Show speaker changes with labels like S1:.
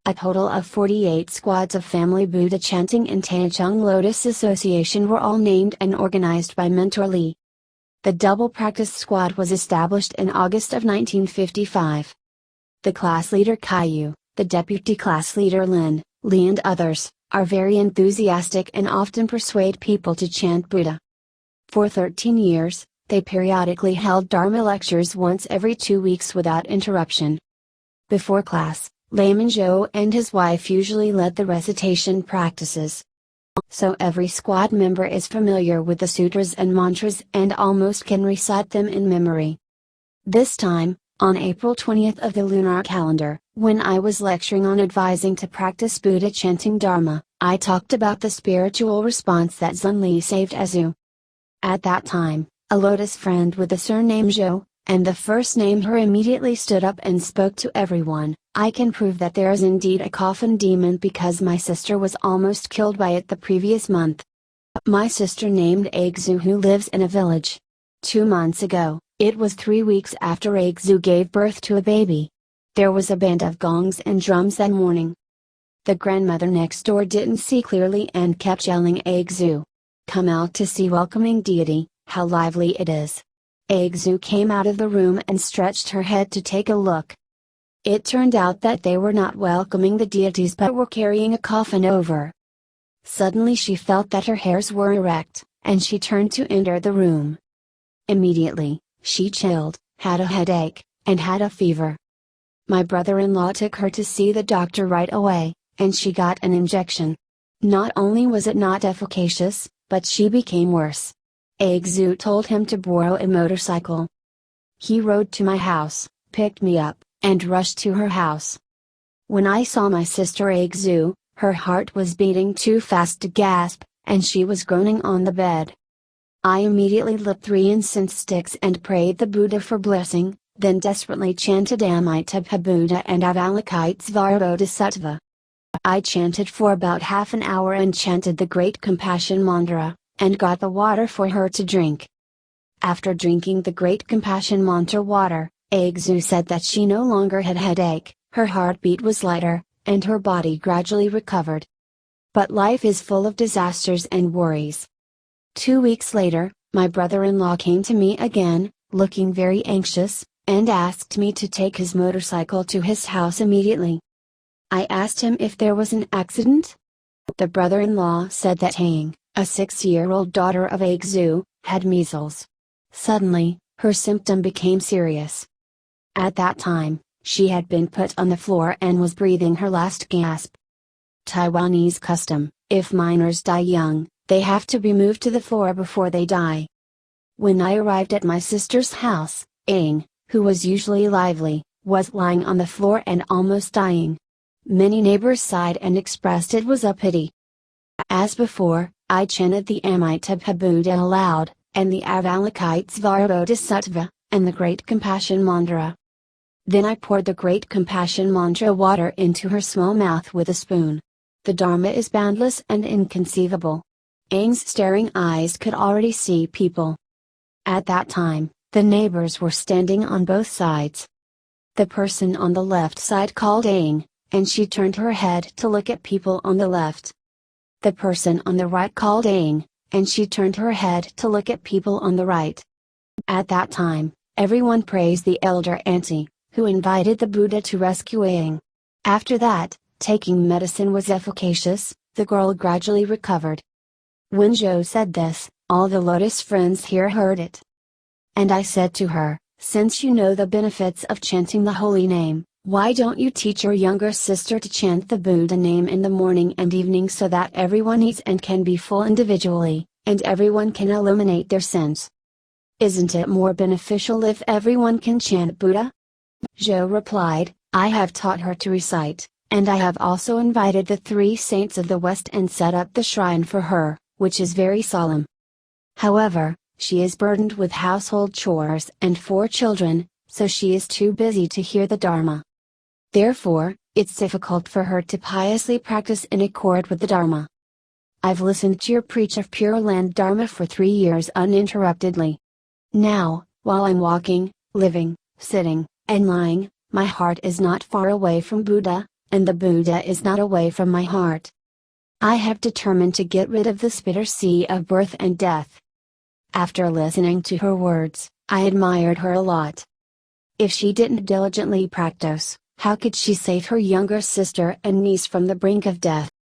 S1: A total of 48 squads of family Buddha chanting in Taichung Lotus Association were all named and organized by Mentor Lee. The double practice squad was established in August of 1955. The class leader Caillou, the deputy class leader Lin, Lee and others, are very enthusiastic and often persuade people to chant Buddha. For 13 years, they periodically held Dharma lectures once every 2 weeks without interruption. Before class, Layman Zhao and his wife usually led the recitation practices. So every squad member is familiar with the sutras and mantras and almost can recite them in memory. This time, on April 20th of the lunar calendar, when I was lecturing on advising to practice Buddha chanting Dharma, I talked about the spiritual response that Zhun Lee saved Azhu. At that time, a lotus friend with the surname Xiao, and the first name her immediately stood up and spoke to everyone. I can prove that there is indeed a coffin demon because my sister was almost killed by it the previous month. My sister named Azhu who lives in a village. 2 months ago, it was 3 weeks after Azhu gave birth to a baby. There was a band of gongs and drums that morning. The grandmother next door didn't see clearly and kept yelling Azhu. Come out to see welcoming deity, how lively it is. Azhu came out of the room and stretched her head to take a look. It turned out that they were not welcoming the deities but were carrying a coffin over. Suddenly she felt that her hairs were erect, and she turned to enter the room. Immediately, she chilled, had a headache, and had a fever. My brother-in-law took her to see the doctor right away, and she got an injection. Not only was it not efficacious, but she became worse. Azhu told him to borrow a motorcycle. He rode to my house, picked me up, and rushed to her house. When I saw my sister Azhu, her heart was beating too fast to gasp, and she was groaning on the bed. I immediately lit 3 incense sticks and prayed the Buddha for blessing, then desperately chanted Amitabha Buddha and Avalokitesvara Bodhisattva. I chanted for about half an hour and chanted the Great Compassion Mantra, and got the water for her to drink. After drinking the Great Compassion Mantra water, Azhu said that she no longer had headache, her heartbeat was lighter, and her body gradually recovered. But life is full of disasters and worries. 2 weeks later, my brother-in-law came to me again, looking very anxious, and asked me to take his motorcycle to his house immediately. I asked him if there was an accident. The brother-in-law said that Tang, a 6-year-old daughter of Azhu, had measles. Suddenly, her symptom became serious. At that time, she had been put on the floor and was breathing her last gasp. Taiwanese custom, if minors die young, they have to be moved to the floor before they die. When I arrived at my sister's house, Ang, who was usually lively, was lying on the floor and almost dying. Many neighbors sighed and expressed it was a pity. As before, I chanted the Amitabha Buddha aloud, and the Avalokitesvara Bodhisattva, and the Great Compassion Mantra. Then I poured the Great Compassion Mantra water into her small mouth with a spoon. The Dharma is boundless and inconceivable. Ang's staring eyes could already see people. At that time, the neighbors were standing on both sides. The person on the left side called Ang, and she turned her head to look at people on the left. The person on the right called Ang, and she turned her head to look at people on the right. At that time, everyone praised the elder auntie, who invited the Buddha to rescue Ang. After that, taking medicine was efficacious, the girl gradually recovered. When Zhou said this, all the Lotus friends here heard it. And I said to her, since you know the benefits of chanting the holy name, why don't you teach your younger sister to chant the Buddha name in the morning and evening so that everyone eats and can be full individually, and everyone can illuminate their sins? Isn't it more beneficial if everyone can chant Buddha? Zhou replied, I have taught her to recite, and I have also invited the 3 saints of the West and set up the shrine for her, which is very solemn. However, she is burdened with household chores and 4 children, so she is too busy to hear the Dharma. Therefore, it's difficult for her to piously practice in accord with the Dharma. I've listened to your preach of Pure Land Dharma for 3 years uninterruptedly. Now, while I'm walking, living, sitting, and lying, my heart is not far away from Buddha, and the Buddha is not away from my heart. I have determined to get rid of this bitter sea of birth and death." After listening to her words, I admired her a lot. If she didn't diligently practice, how could she save her younger sister and niece from the brink of death?